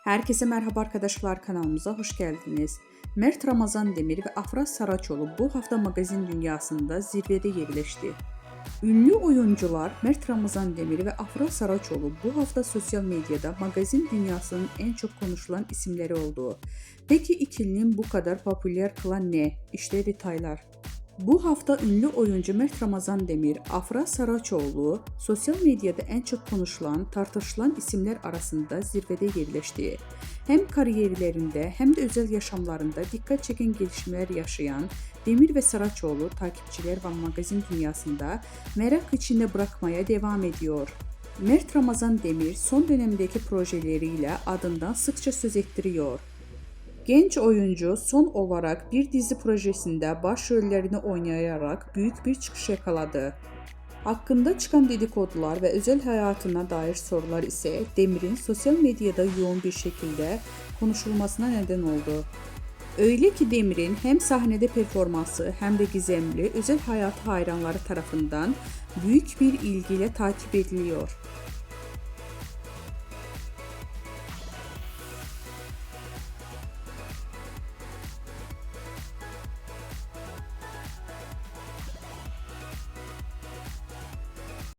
Herkese merhaba arkadaşlar, kanalımıza hoş geldiniz. Mert Ramazan Demir ve Afra Saraçoğlu bu hafta magazin dünyasında zirvede yerleşti. Ünlü oyuncular Mert Ramazan Demir ve Afra Saraçoğlu bu hafta sosyal medyada magazin dünyasının en çok konuşulan isimleri oldu. Peki ikilinin bu kadar popüler kılan ne? İşte detaylar. Bu hafta ünlü oyuncu Mert Ramazan Demir, Afra Saraçoğlu sosyal medyada en çok konuşulan, tartışılan isimler arasında zirvede yerleşti. Hem kariyerlerinde hem de özel yaşamlarında dikkat çeken gelişmeler yaşayan Demir ve Saraçoğlu takipçiler ve magazin dünyasında merak içinde bırakmaya devam ediyor. Mert Ramazan Demir son dönemdeki projeleriyle adından sıkça söz ettiriyor. Genç oyuncu son olarak bir dizi projesinde başrollerini oynayarak büyük bir çıkış yakaladı. Hakkında çıkan dedikodular ve özel hayatına dair sorular ise Demir'in sosyal medyada yoğun bir şekilde konuşulmasına neden oldu. Öyle ki Demir'in hem sahnede performansı hem de gizemli özel hayatı hayranları tarafından büyük bir ilgiyle takip ediliyor.